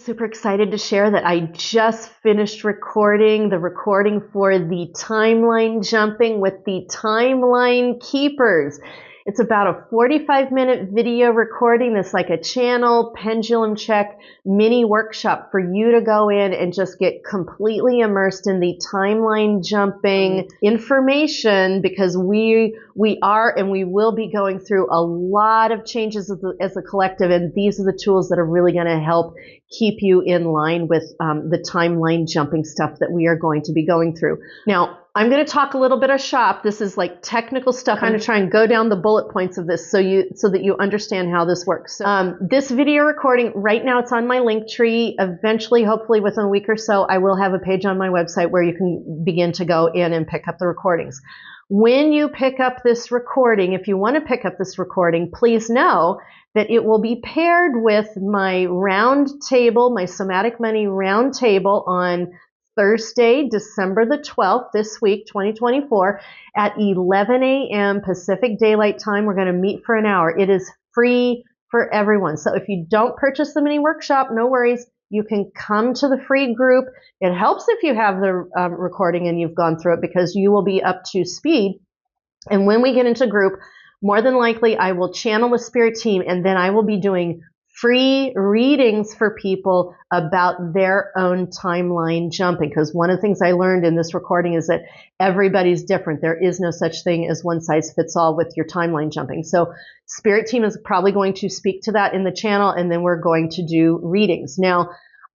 Super excited to share that I just finished recording the recording for the timeline jumping with the timeline keepers. It's about a 45-minute video recording that's like a channel pendulum check mini workshop for you to go in and just get completely immersed in the timeline jumping information, because we are and we will be going through a lot of changes as a collective, and these are the tools that are really going to help keep you in line with the timeline jumping stuff that we are going to be going through. Now, I'm going to talk a little bit of shop. This is like technical stuff. I'm going to try and go down the bullet points of this so that you understand how this works. So, this video recording right now, it's on my link tree. Eventually, hopefully within a week or so, I will have a page on my website where you can begin to go in and pick up the recordings. When you pick up this recording, if you want to pick up this recording, please know that it will be paired with my round table, my Somatic Money round table on Thursday, December the 12th, this week, 2024, at 11 a.m. Pacific Daylight Time. We're going to meet for an hour. It is free for everyone. So if you don't purchase the mini workshop, no worries. You can come to the free group. It helps if you have the recording and you've gone through it, because you will be up to speed. And when we get into group, more than likely, I will channel the spirit team, and then I will be doing free readings for people about their own timeline jumping. Because one of the things I learned in this recording is that everybody's different. There is no such thing as one size fits all with your timeline jumping. So spirit team is probably going to speak to that in the channel, and then we're going to do readings. Now,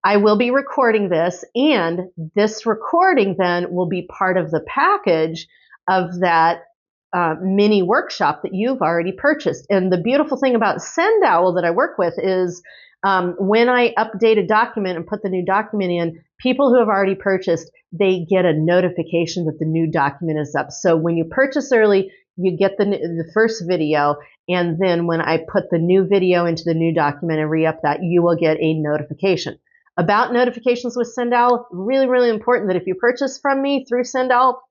I will be recording this, and this recording then will be part of the package of that mini workshop that you've already purchased. And the beautiful thing about Send Owl that I work with is when I update a document and put the new document in, people who have already purchased, they get a notification that the new document is up. So when you purchase early, you get the first video, and then when I put the new video into the new document and re-up that, you will get a notification. About notifications with Send Owl, really, really important that if you purchase from me through Send Owl,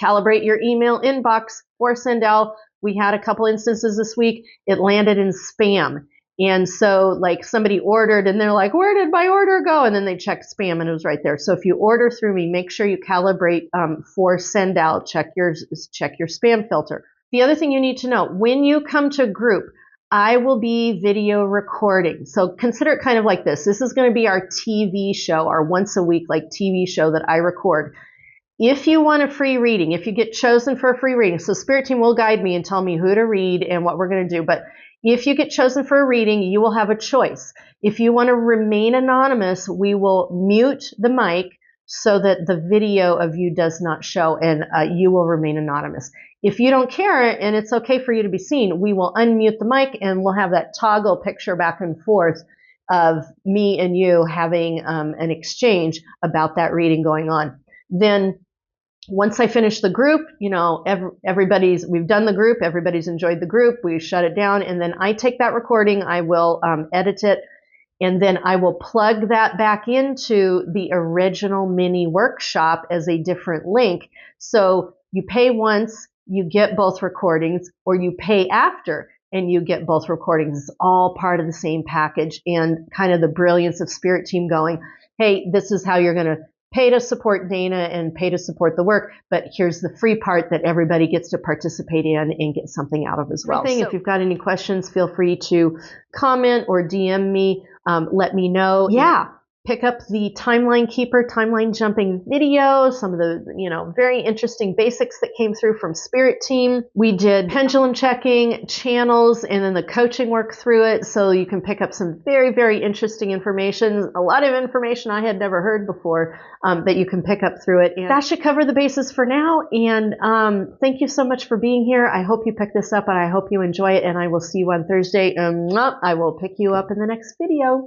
calibrate your email inbox for Send Owl. We had a couple instances this week. It landed in spam. And so like somebody ordered and they're like, where did my order go? And then they checked spam and it was right there. So if you order through me, make sure you calibrate for Send Owl. Check your spam filter. The other thing you need to know, when you come to group, I will be video recording. So consider it kind of like this. This is going to be our TV show, our once a week like TV show that I record. If you want a free reading, if you get chosen for a free reading, so Spirit Team will guide me and tell me who to read and what we're going to do. But if you get chosen for a reading, you will have a choice. If you want to remain anonymous, we will mute the mic so that the video of you does not show, and you will remain anonymous. If you don't care and it's okay for you to be seen, we will unmute the mic and we'll have that toggle picture back and forth of me and you having an exchange about that reading going on. Then once I finish the group, you know, we've done the group, everybody's enjoyed the group, we shut it down, and then I take that recording, I will edit it, and then I will plug that back into the original mini workshop as a different link. So you pay once, you get both recordings, or you pay after and you get both recordings. It's all part of the same package, and kind of the brilliance of Spirit Team going, hey, this is how you're going to pay to support Dana and pay to support the work, but here's the free part that everybody gets to participate in and get something out of as well. So, if you've got any questions, feel free to comment or DM me. Let me know. Yeah. Pick up the Timeline Keeper, timeline jumping video, some of the, very interesting basics that came through from Spirit Team. We did pendulum checking, channels, and then the coaching work through it. So you can pick up some very, very interesting information, a lot of information I had never heard before that you can pick up through it. And that should cover the bases for now. And thank you so much for being here. I hope you pick this up and I hope you enjoy it. And I will see you on Thursday. I will pick you up in the next video.